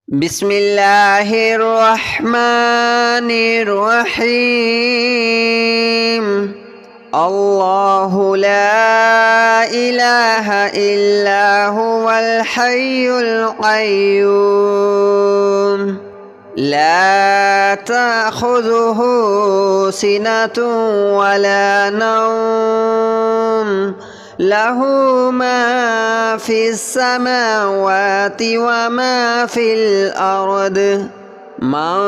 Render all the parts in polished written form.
بسم الله الرحمن الرحيم. الله لا إله إلا هو الحي القيوم لا تأخذه سنة ولا نوم له ما في السماوات وما في الأرض من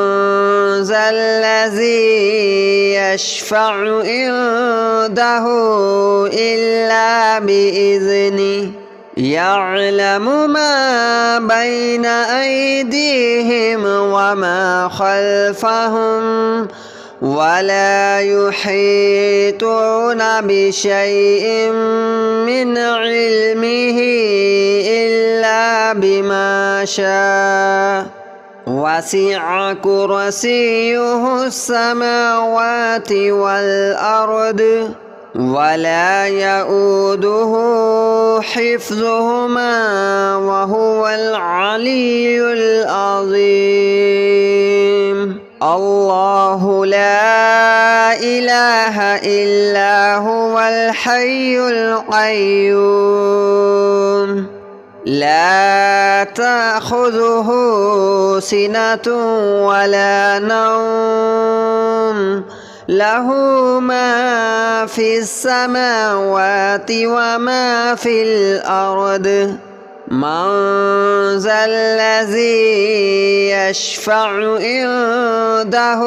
ذا الذي يشفع عنده إلا بإذنه يعلم ما بين أيديهم وما خلفهم ولا يحيطون بشيء من علمه إلا بما شاء وسع كرسيه السماوات والأرض ولا يؤوده حفظهما وهو العلي العظيم. الله لا إله إلا هو الحي القيوم لا تأخذه سنة ولا نوم له ما في السماوات وما في الأرض من ذا الذي يشفع عنده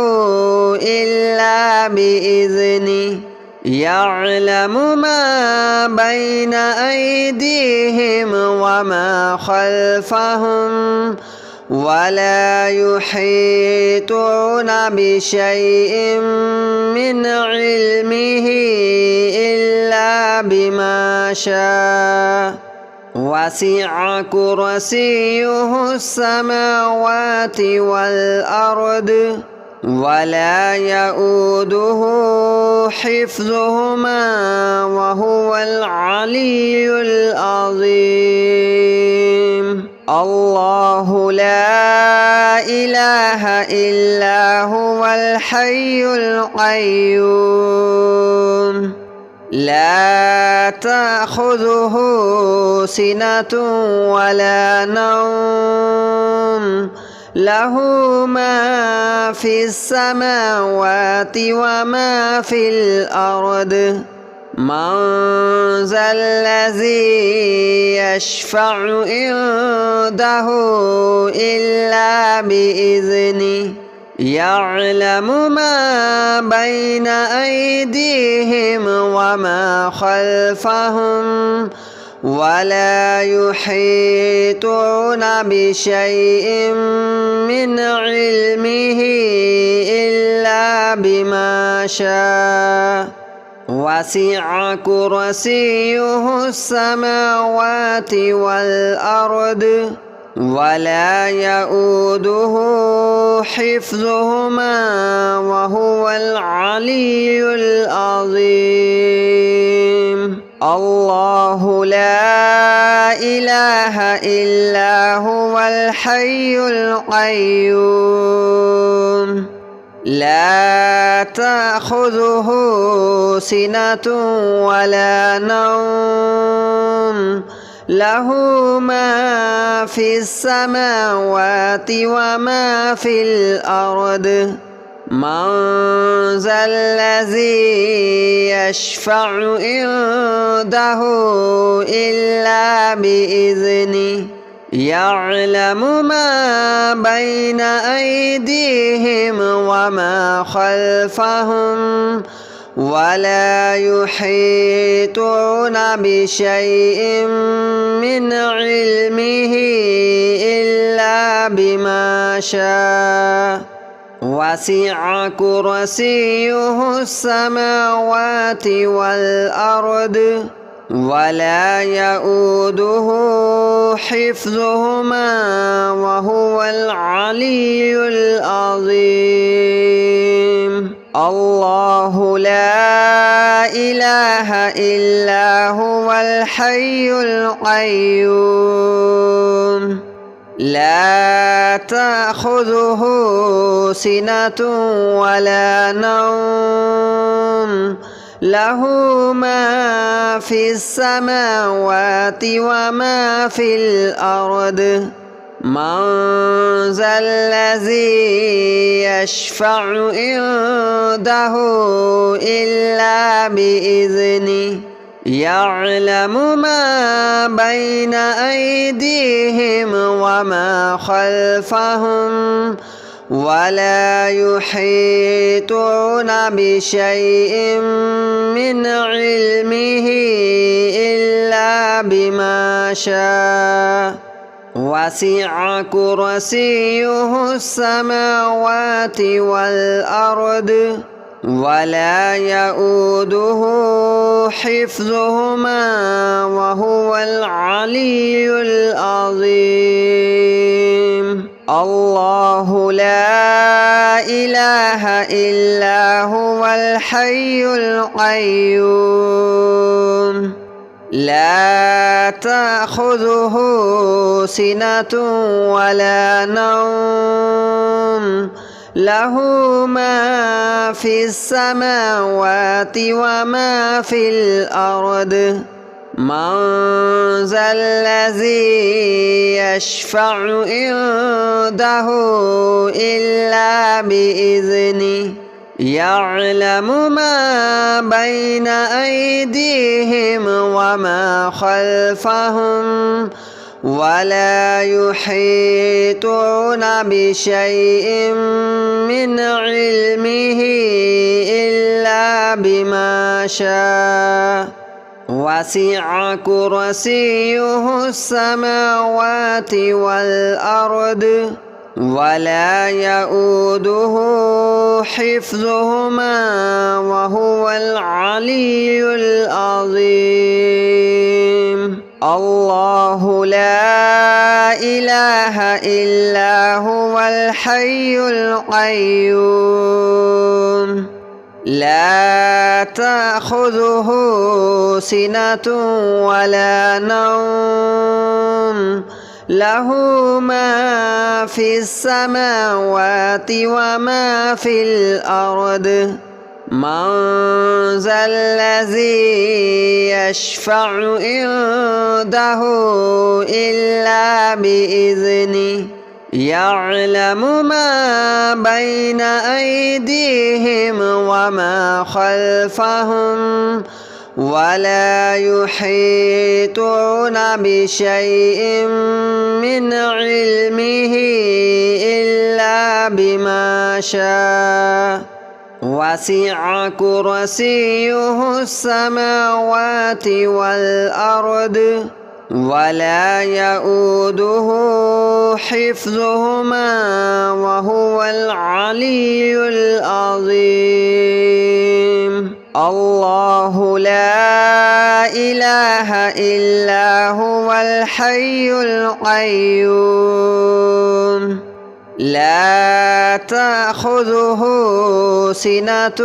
إلا بإذنه يعلم ما بين أيديهم وما خلفهم ولا يحيطون بشيء من علمه إلا بما شاء وسع كرسيه السماوات والأرض ولا يؤوده حفظهما وهو العلي العظيم. الله لا إله إلا هو الحي القيوم لا تأخذه سنة ولا نوم له ما في السماوات وما في الأرض من ذا الذي يشفع عنده إلا بإذنه يعلم ما بين أيديهم وما خلفهم ولا يحيطون بشيء من علمه إلا بما شاء وسع كرسيه السماوات والأرض ولا يؤوده حفظهما وهو العلي العظيم. الله لا إله إلا هو الحي القيوم لا تأخذه سنة ولا نوم له ما في السماوات وما في الأرض من ذا الذي يشفع عنده إلا بإذنه يعلم ما بين أيديهم وما خلفهم ولا يحيطون بشيء من علمه إلا بما شاء وسع كرسيه السماوات والأرض ولا يؤوده حفظهما وهو العلي العظيم. الله لا إله إلا هو الحي القيوم لا تأخذه سنة ولا نوم له ما في السماوات وما في الأرض من ذا الذي يشفع عنده إلا بإذنه يعلم ما بين أيديهم وما خلفهم ولا يحيطون بشيء من علمه إلا بما شاء وسع كرسيه السماوات والأرض ولا يؤوده حفظهما وهو العلي العظيم الله لا إله إلا هو الحي القيوم لا تأخذه سنة ولا نوم له ما في السماوات وما في الأرض من ذا الذي يشفع عنده إلا بإذنه يعلم ما بين أيديهم وما خلفهم ولا يحيطون بشيء من علمه إلا بما شاء وسع كرسيه السماوات والأرض ولا يؤوده حفظهما وهو العلي العظيم الله لا إله إلا هو الحي القيوم لا تأخذه سنة ولا نوم له ما في السماوات وما في الأرض من ذا الذي يشفع عنده إلا بإذنه يعلم ما بين أيديهم وما خلفهم ولا يحيطون بشيء من علمه إلا بما شاء وسع كرسيه السماوات والأرض ولا يؤوده حفظهما وهو العلي العظيم الله لا إله إلا هو الحي القيوم لا تأخذه سنة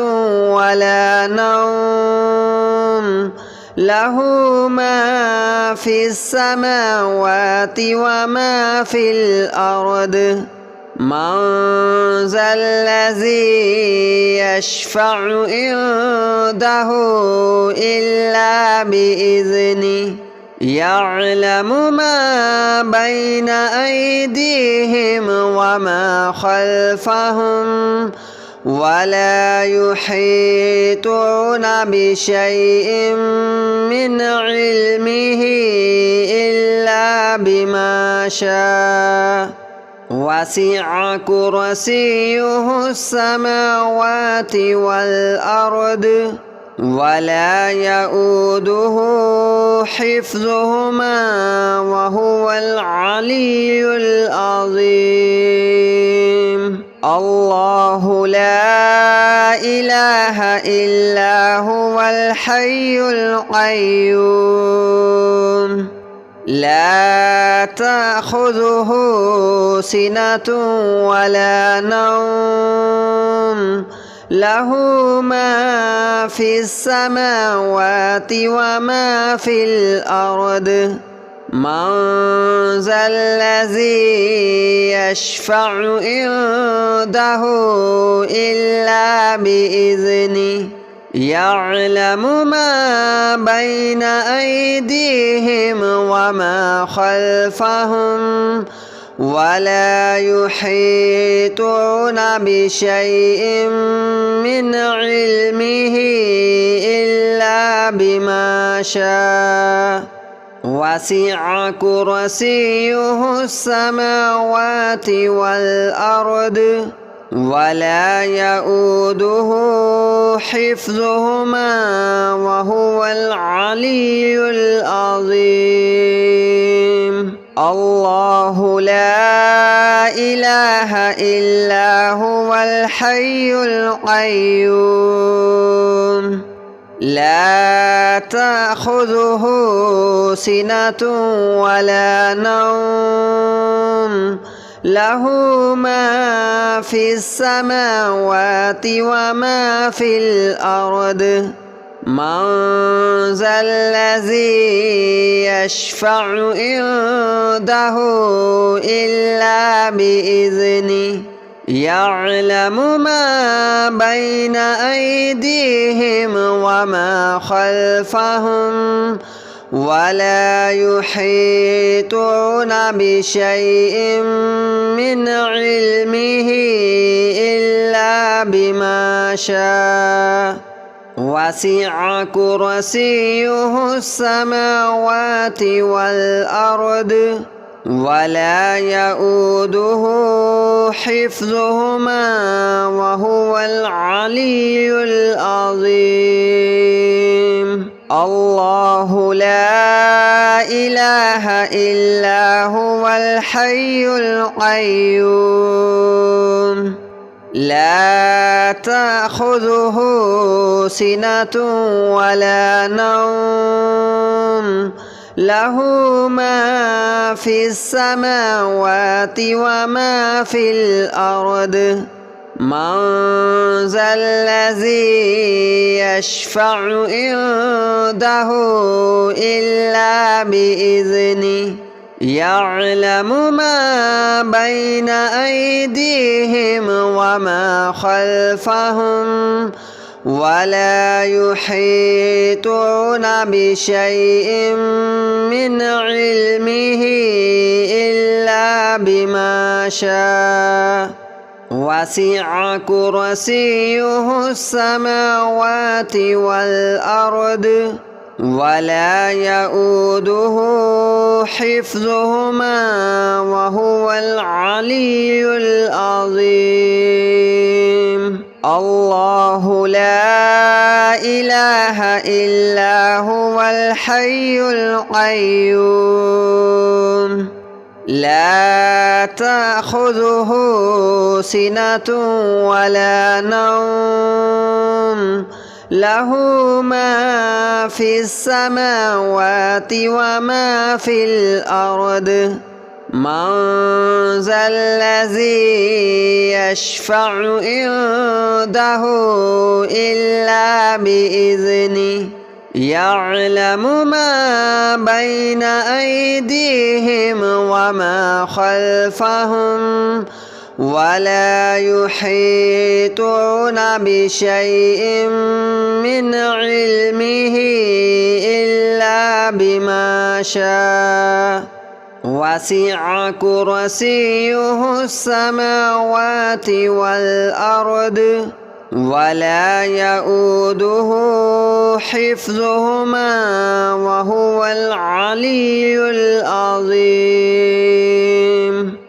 ولا نوم له ما في السماوات وما في الأرض من ذا الذي يشفع عنده إلا بإذنه يعلم ما بين أيديهم وما خلفهم ولا يحيطون بشيء من علمه إلا بما شاء وسع كرسيه السماوات والأرض ولا يؤوده حفظهما وهو العلي العظيم الله لا إله إلا هو الحي القيوم لا تأخذه سنة ولا نوم له ما في السماوات وما في الأرض من ذا الذي يشفع عنده إلا بإذنه يعلم ما بين أيديهم وما خلفهم ولا يحيطون بشيء من علمه إلا بما شاء وسع كرسيه السماوات والأرض ولا يؤوده حفظهما وهو العلي العظيم الله لا إله إلا هو الحي القيوم لا تأخذه سنة ولا نوم له ما في السماوات وما في الأرض من ذا الذي يشفع عنده إلا بإذنه يعلم ما بين أيديهم وما خلفهم ولا يحيطون بشيء من علمه إلا بما شاء وسع كرسيه السماوات والأرض ولا يؤوده حفظهما وهو العلي العظيم الله لا إله إلا هو الحي القيوم لا تأخذه سنة ولا نوم له ما في السماوات وما في الأرض من ذا الذي يشفع عنده إلا بإذنه يعلم ما بين أيديهم وما خلفهم ولا يحيطون بشيء من علمه إلا بما شاء وسع كرسيه السماوات والأرض ولا يؤوده حفظهما وهو العلي العظيم الله لا إله إلا هو الحي القيوم لا تأخذه سنة ولا نوم له ما في السماوات وما في الأرض من ذا الذي يشفع عنده إلا بإذنه يعلم ما بين أيديهم وما خلفهم ولا يحيطون بشيء من علمه إلا بما شاء وسع كرسيه السماوات والأرض ولا يؤوده حفظهما وهو العلي العظيم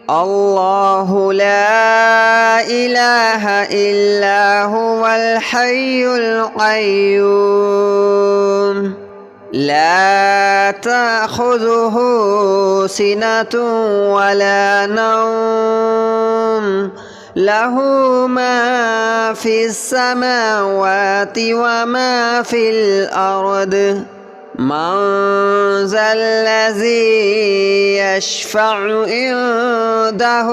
الله لا إله إلا هو الحي القيوم لا تأخذه سنة ولا نوم له ما في السماوات وما في الأرض من ذا الذي يشفع عنده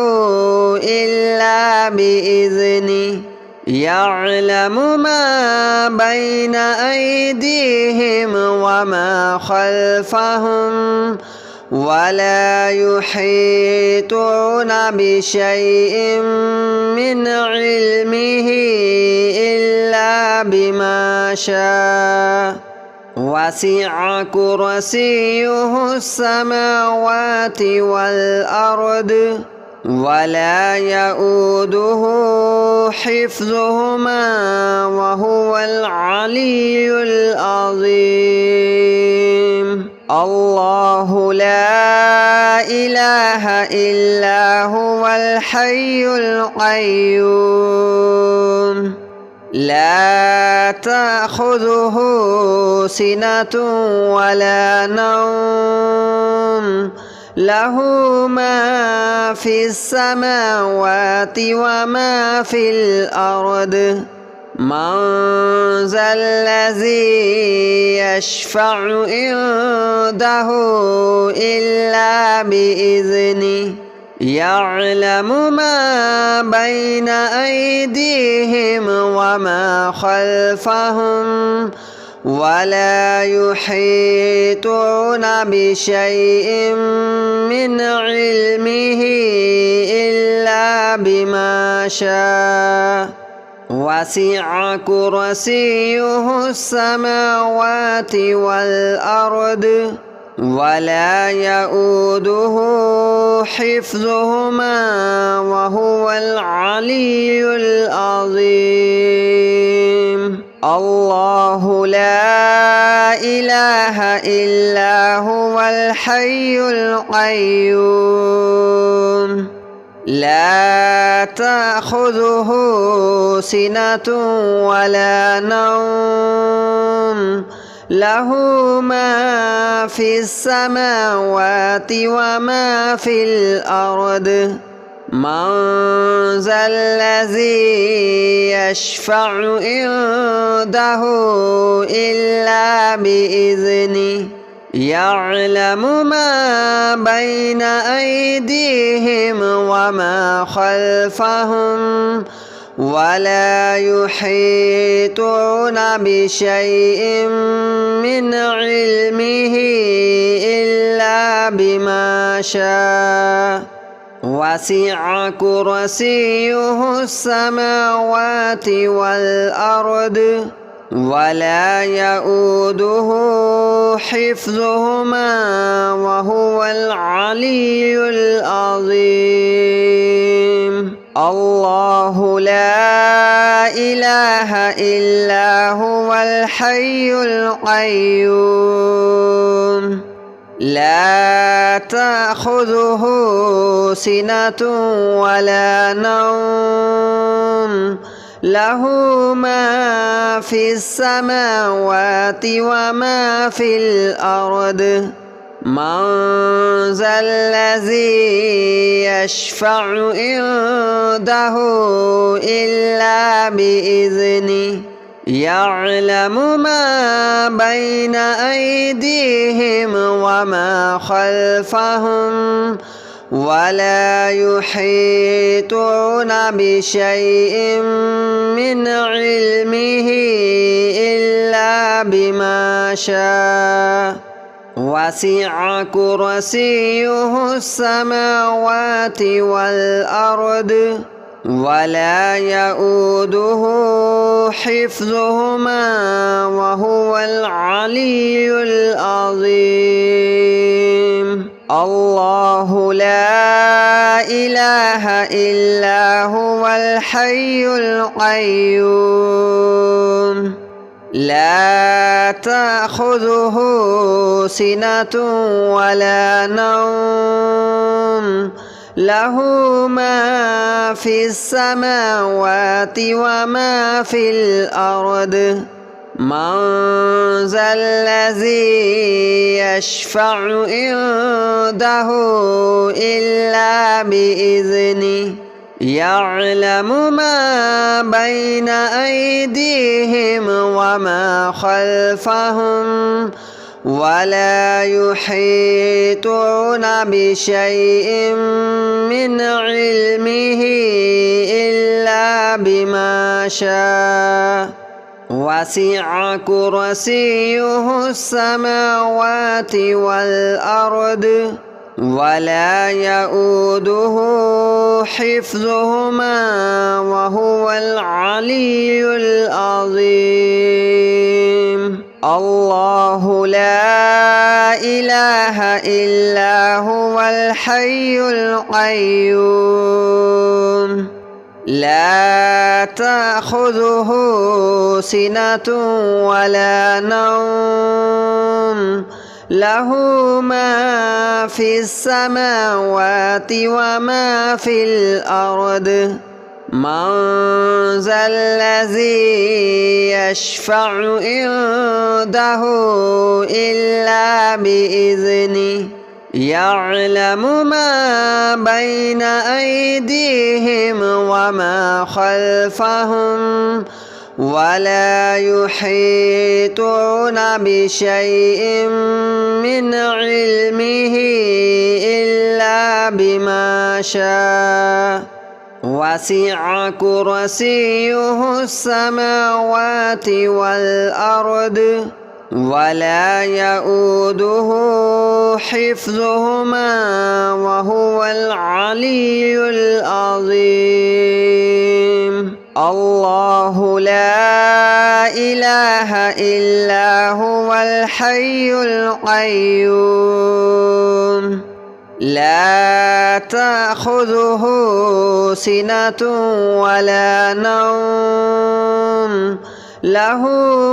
إلا بإذنه يعلم ما بين أيديهم وما خلفهم ولا يحيطون بشيء من علمه إلا بما شاء وسع كرسيه السماوات والأرض ولا يؤوده حفظهما وهو العلي العظيم الله لا إله إلا هو الحي القيوم لا تأخذه سنة ولا نوم له ما في السماوات وما في الأرض من ذا الذي يشفع عنده إلا بإذنه يعلم ما بين أيديهم وما خلفهم ولا يحيطون بشيء من علمه إلا بما شاء وسع كرسيه السماوات والأرض ولا يؤوده حفظهما وهو العلي العظيم الله لا إله إلا هو الحي القيوم لا تأخذه سنة ولا نوم له ما في السماوات وما في الأرض من ذا الذي يشفع عنده إلا بإذنه يعلم ما بين أيديهم وما خلفهم ولا يحيطون بشيء من علمه إلا بما شاء وسع كرسيه السماوات والأرض ولا يؤوده حفظهما وهو العلي العظيم الله لا إله إلا هو الحي القيوم لا تأخذه سنة ولا نوم له ما في السماوات وما في الأرض من ذا الذي يشفع عنده إلا بإذنه يعلم ما بين أيديهم وما خلفهم ولا يحيطون بشيء من علمه إلا بما شاء وسع كرسيه السماوات والأرض ولا يؤوده حفظهما وهو العلي العظيم الله لا إله إلا هو الحي القيوم لا تأخذه سنة ولا نوم له ما في السماوات وما في الأرض من ذا الذي يشفع عنده إلا بإذنه يعلم ما بين أيديهم وما خلفهم ولا يحيطون بشيء من علمه إلا بما شاء وسع كرسيه السماوات والأرض ولا يؤوده حفظهما وهو العلي العظيم الله لا إله إلا هو الحي القيوم لا تأخذه سنة ولا نوم له ما في السماوات وما في الأرض من ذا الذي يشفع عنده إلا بإذنه يعلم ما بين أيديهم وما خلفهم ولا يحيطون بشيء من علمه إلا بما شاء وسع كرسيه السماوات والأرض ولا يؤوده حفظهما وهو العلي العظيم الله لا إله إلا هو الحي القيوم لا تأخذه سنة ولا نوم له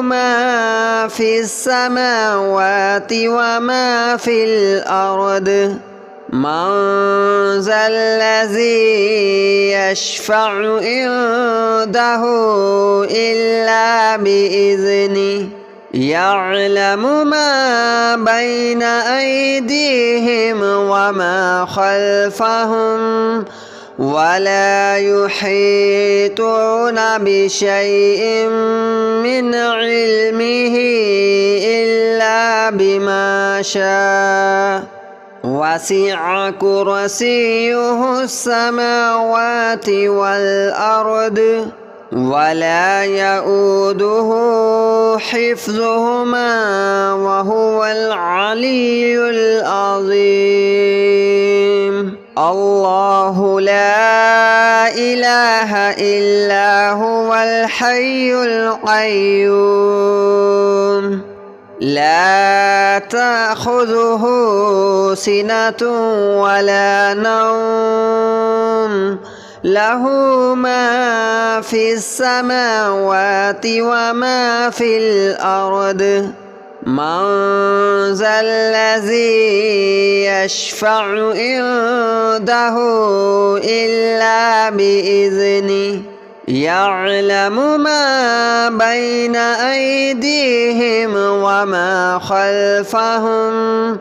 ما في السماوات وما في الأرض من ذا الذي يشفع عنده إلا بإذنه يعلم ما بين أيديهم وما خلفهم ولا يحيطون بشيء من علمه إلا بما شاء وسع كرسيه السماوات والأرض ولا يؤوده حفظهما وهو العلي العظيم الله لا إله إلا هو الحي القيوم لا تأخذه سنة ولا نوم له ما في السماوات وما في الأرض من ذا الذي يشفع عنده إلا بإذنه يعلم ما بين أيديهم وما خلفهم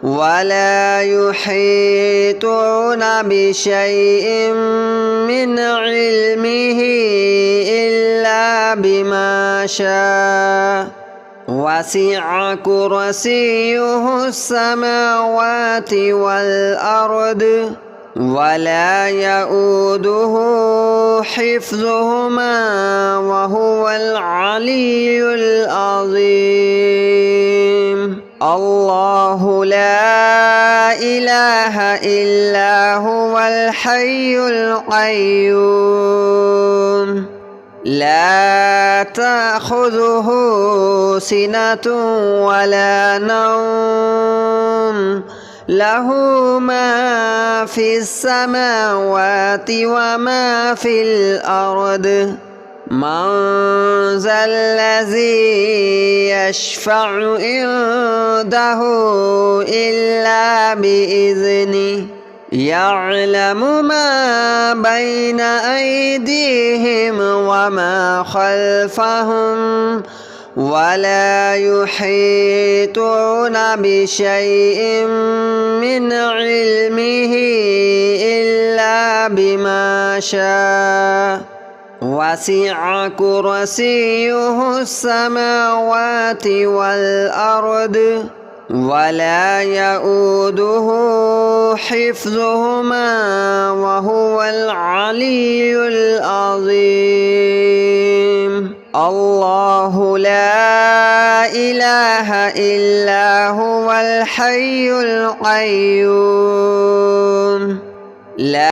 ولا يحيطون بشيء من علمه إلا بما شاء وسع كرسيه السماوات والأرض ولا يؤوده حفظهما وهو العلي العظيم الله لا إله إلا هو الحي القيوم لا تأخذه سنة ولا نوم له ما في السماوات وما في الأرض من ذا الذي يشفع عنده إلا بإذنه يعلم ما بين أيديهم وما خلفهم ولا يحيطون بشيء من علمه إلا بما شاء وسع كرسيه السماوات والأرض ولا يؤوده حفظهما وهو العلي العظيم الله إله إلا هو الحي القيوم لا